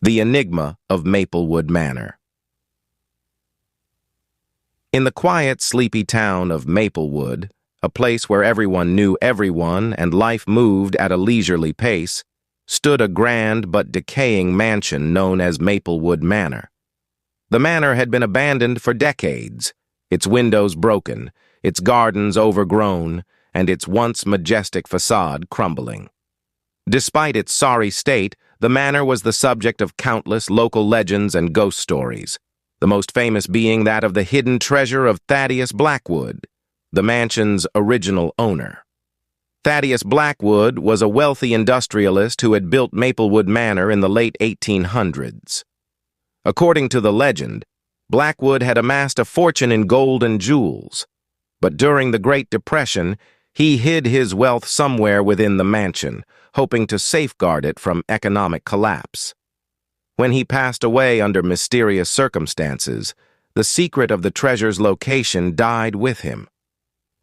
The Enigma of Maplewood Manor. In the quiet, sleepy town of Maplewood, a place where everyone knew everyone and life moved at a leisurely pace, stood a grand but decaying mansion known as Maplewood Manor. The manor had been abandoned for decades, its windows broken, its gardens overgrown, and its once majestic façade crumbling. Despite its sorry state, the manor was the subject of countless local legends and ghost stories, the most famous being that of the hidden treasure of Thaddeus Blackwood, the mansion's original owner. Thaddeus Blackwood was a wealthy industrialist who had built Maplewood Manor in the late 1800s. According to the legend, Blackwood had amassed a fortune in gold and jewels, but during the Great Depression, he hid his wealth somewhere within the mansion, hoping to safeguard it from economic collapse. When he passed away under mysterious circumstances, the secret of the treasure's location died with him.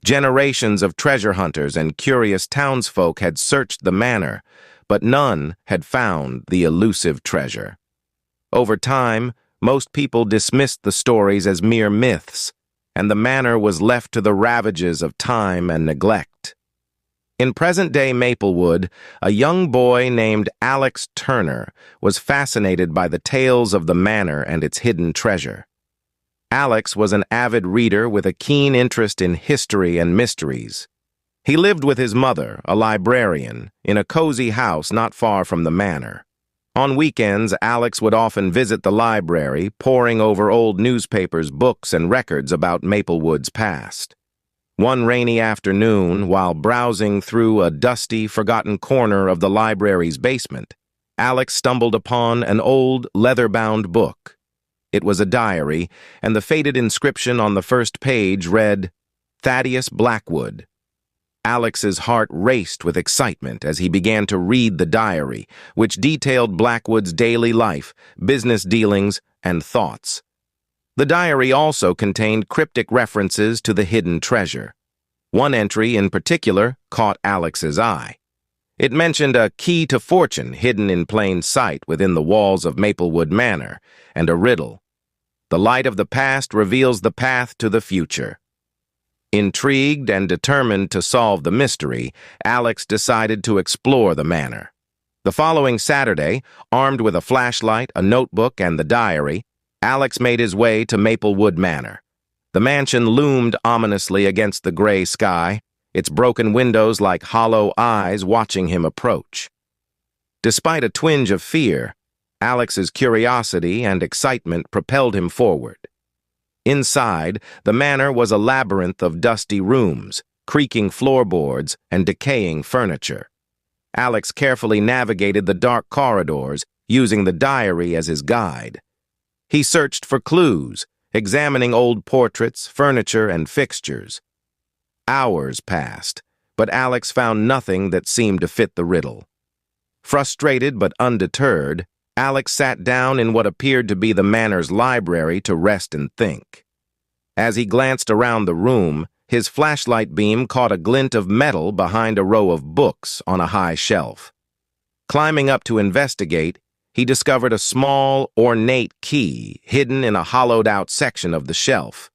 Generations of treasure hunters and curious townsfolk had searched the manor, but none had found the elusive treasure. Over time, most people dismissed the stories as mere myths, and the manor was left to the ravages of time and neglect. In present-day Maplewood, a young boy named Alex Turner was fascinated by the tales of the manor and its hidden treasure. Alex was an avid reader with a keen interest in history and mysteries. He lived with his mother, a librarian, in a cozy house not far from the manor. On weekends, Alex would often visit the library, poring over old newspapers, books, and records about Maplewood's past. One rainy afternoon, while browsing through a dusty, forgotten corner of the library's basement, Alex stumbled upon an old, leather-bound book. It was a diary, and the faded inscription on the first page read, "Thaddeus Blackwood." Alex's heart raced with excitement as he began to read the diary, which detailed Blackwood's daily life, business dealings, and thoughts. The diary also contained cryptic references to the hidden treasure. One entry in particular caught Alex's eye. It mentioned a key to fortune hidden in plain sight within the walls of Maplewood Manor, and a riddle. The light of the past reveals the path to the future. Intrigued and determined to solve the mystery, Alex decided to explore the manor. The following Saturday, armed with a flashlight, a notebook, and the diary, Alex made his way to Maplewood Manor. The mansion loomed ominously against the gray sky, its broken windows like hollow eyes watching him approach. Despite a twinge of fear, Alex's curiosity and excitement propelled him forward. Inside, the manor was a labyrinth of dusty rooms, creaking floorboards, and decaying furniture. Alex carefully navigated the dark corridors, using the diary as his guide. He searched for clues, examining old portraits, furniture, and fixtures. Hours passed, but Alex found nothing that seemed to fit the riddle. Frustrated but undeterred, Alex sat down in what appeared to be the manor's library to rest and think. As he glanced around the room, his flashlight beam caught a glint of metal behind a row of books on a high shelf. Climbing up to investigate, he discovered a small, ornate key hidden in a hollowed-out section of the shelf.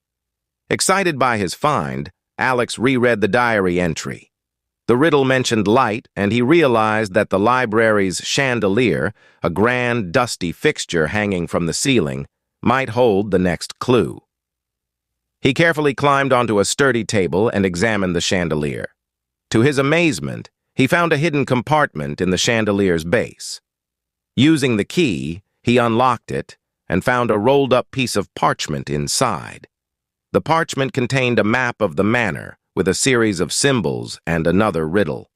Excited by his find, Alex reread the diary entry. The riddle mentioned light, and he realized that the library's chandelier, a grand, dusty fixture hanging from the ceiling, might hold the next clue. He carefully climbed onto a sturdy table and examined the chandelier. To his amazement, he found a hidden compartment in the chandelier's base. Using the key, he unlocked it and found a rolled-up piece of parchment inside. The parchment contained a map of the manor, with a series of symbols and another riddle.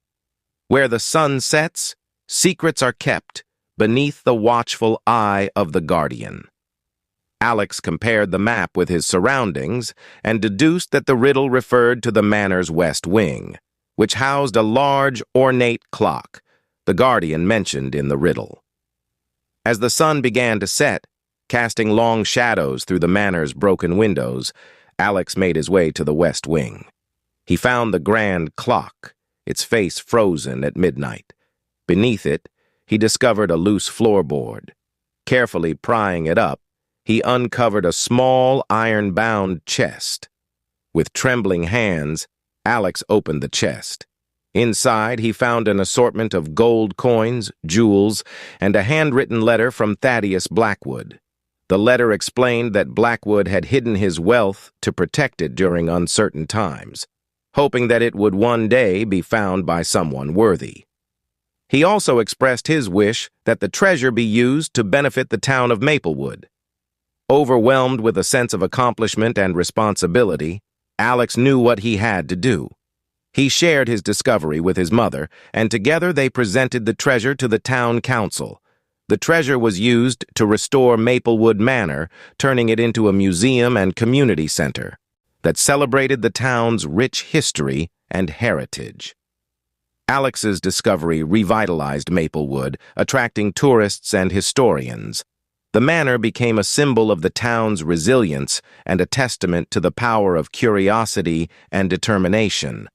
Where the sun sets, secrets are kept beneath the watchful eye of the guardian. Alex compared the map with his surroundings and deduced that the riddle referred to the manor's west wing, which housed a large, ornate clock, the guardian mentioned in the riddle. As the sun began to set, casting long shadows through the manor's broken windows, Alex made his way to the west wing. He found the grand clock, its face frozen at midnight. Beneath it, he discovered a loose floorboard. Carefully prying it up, he uncovered a small, iron-bound chest. With trembling hands, Alex opened the chest. Inside, he found an assortment of gold coins, jewels, and a handwritten letter from Thaddeus Blackwood. The letter explained that Blackwood had hidden his wealth to protect it during uncertain times, hoping that it would one day be found by someone worthy. He also expressed his wish that the treasure be used to benefit the town of Maplewood. Overwhelmed with a sense of accomplishment and responsibility, Alex knew what he had to do. He shared his discovery with his mother, and together they presented the treasure to the town council. The treasure was used to restore Maplewood Manor, turning it into a museum and community center that celebrated the town's rich history and heritage. Alex's discovery revitalized Maplewood, attracting tourists and historians. The manor became a symbol of the town's resilience and a testament to the power of curiosity and determination.